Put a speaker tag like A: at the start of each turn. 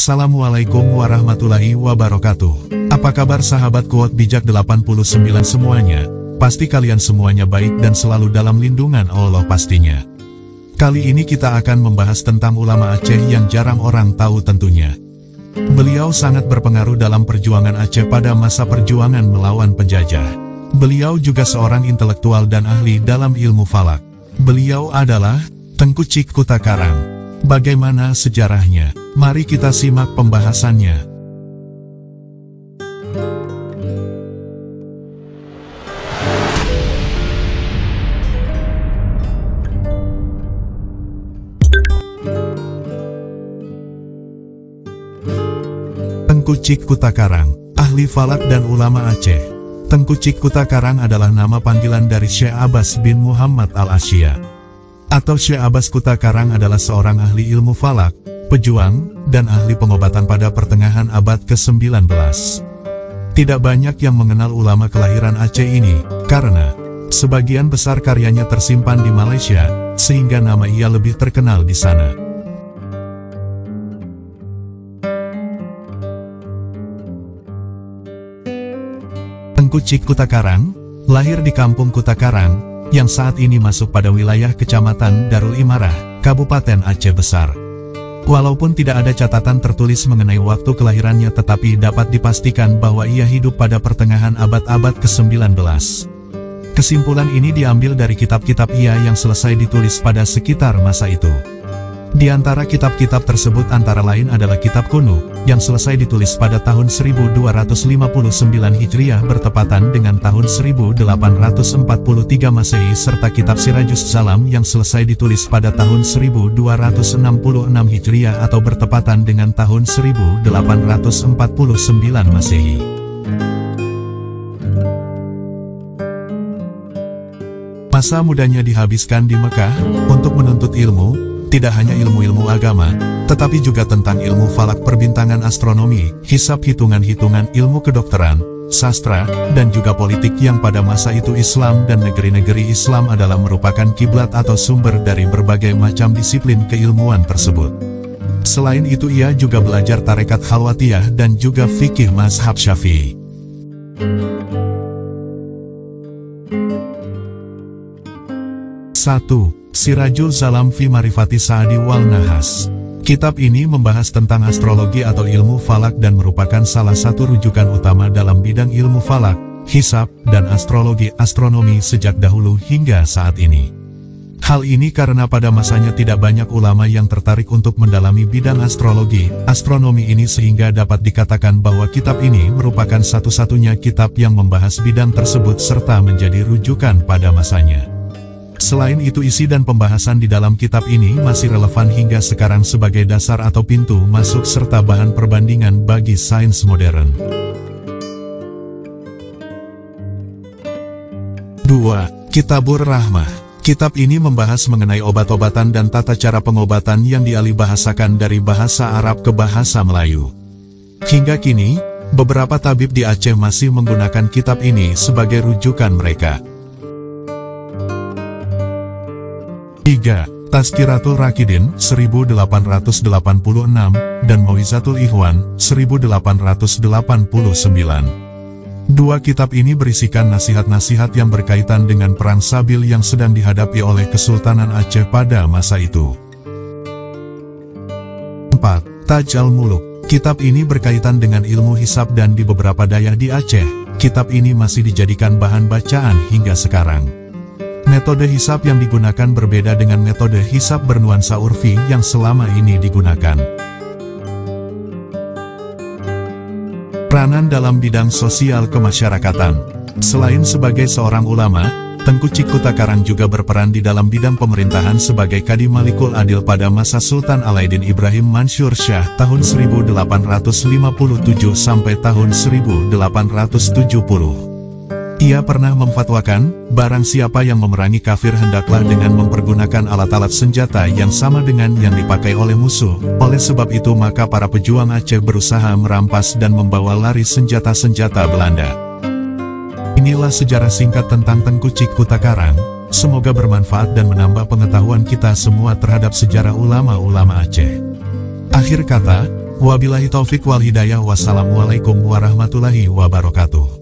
A: Assalamualaikum warahmatullahi wabarakatuh. Apa kabar sahabat Quote Bijak 89 semuanya? Pasti kalian semuanya baik dan selalu dalam lindungan Allah pastinya. Kali ini kita akan membahas tentang ulama Aceh yang jarang orang tahu tentunya. Beliau sangat berpengaruh dalam perjuangan Aceh pada masa perjuangan melawan penjajah. Beliau juga seorang intelektual dan ahli dalam ilmu falak. Beliau adalah Tengku Cik Kutakarang. Bagaimana sejarahnya? Mari kita simak pembahasannya. Tengku Cik Kutakarang, ahli falak dan ulama Aceh. Tengku Cik Kutakarang adalah nama panggilan dari Syekh Abbas bin Muhammad Al-Asya. Atau Syekh Abbas Kutakarang adalah seorang ahli ilmu falak, pejuang, dan ahli pengobatan pada pertengahan abad ke-19. Tidak banyak yang mengenal ulama kelahiran Aceh ini, karena sebagian besar karyanya tersimpan di Malaysia, sehingga nama ia lebih terkenal di sana. Tengku Cik Kutakarang lahir di kampung Kutakarang, yang saat ini masuk pada wilayah Kecamatan Darul Imarah, Kabupaten Aceh Besar. Walaupun tidak ada catatan tertulis mengenai waktu kelahirannya, tetapi dapat dipastikan bahwa ia hidup pada pertengahan abad-abad ke-19. Kesimpulan ini diambil dari kitab-kitab ia yang selesai ditulis pada sekitar masa itu. Di antara kitab-kitab tersebut antara lain adalah Kitab Kuno, yang selesai ditulis pada tahun 1259 Hijriah bertepatan dengan tahun 1843 Masehi, serta Kitab Sirajus Zalam yang selesai ditulis pada tahun 1266 Hijriah atau bertepatan dengan tahun 1849 Masehi. Masa mudanya dihabiskan di Mekah untuk menuntut ilmu. Tidak hanya ilmu-ilmu agama, tetapi juga tentang ilmu falak, perbintangan, astronomi, hisab, hitungan-hitungan, ilmu kedokteran, sastra, dan juga politik yang pada masa itu Islam dan negeri-negeri Islam adalah merupakan kiblat atau sumber dari berbagai macam disiplin keilmuan tersebut. Selain itu ia juga belajar tarekat Khalwatiyah dan juga fikih mazhab Syafi'i. Sirajul Zalam fi Marifati Sa'di wal Nahas. Kitab ini membahas tentang astrologi atau ilmu falak dan merupakan salah satu rujukan utama dalam bidang ilmu falak, hisab, dan astrologi astronomi sejak dahulu hingga saat ini. Hal ini karena pada masanya tidak banyak ulama yang tertarik untuk mendalami bidang astrologi, astronomi ini, sehingga dapat dikatakan bahwa kitab ini merupakan satu-satunya kitab yang membahas bidang tersebut serta menjadi rujukan pada masanya. Selain itu, isi dan pembahasan di dalam kitab ini masih relevan hingga sekarang sebagai dasar atau pintu masuk serta bahan perbandingan bagi sains modern. 2. Kitabur Rahmah. Kitab ini membahas mengenai obat-obatan dan tata cara pengobatan yang dialihbahasakan dari bahasa Arab ke bahasa Melayu. Hingga kini, beberapa tabib di Aceh masih menggunakan kitab ini sebagai rujukan mereka. 3. Tazkiratul Rakidin 1886 dan Mawizatul Ikhwan 1889. Dua kitab ini berisikan nasihat-nasihat yang berkaitan dengan perang Sabil yang sedang dihadapi oleh Kesultanan Aceh pada masa itu. 4. Taj al-Muluk. Kitab ini berkaitan dengan ilmu hisab dan di beberapa daerah di Aceh, kitab ini masih dijadikan bahan bacaan hingga sekarang. Metode hisab yang digunakan berbeda dengan metode hisab bernuansa urfi yang selama ini digunakan. Peranan dalam bidang sosial kemasyarakatan. Selain sebagai seorang ulama, Tengku Cik Kutakarang juga berperan di dalam bidang pemerintahan sebagai Kadi Malikul Adil pada masa Sultan Alaidin Ibrahim Mansur Shah tahun 1857 sampai tahun 1870. Ia pernah memfatwakan, barang siapa yang memerangi kafir hendaklah dengan mempergunakan alat-alat senjata yang sama dengan yang dipakai oleh musuh. Oleh sebab itu maka para pejuang Aceh berusaha merampas dan membawa lari senjata-senjata Belanda. Inilah sejarah singkat tentang Tengku Cik Kutakarang. Semoga bermanfaat dan menambah pengetahuan kita semua terhadap sejarah ulama-ulama Aceh. Akhir kata, Wabillahi taufik wal hidayah. Wassalamualaikum warahmatullahi wabarakatuh.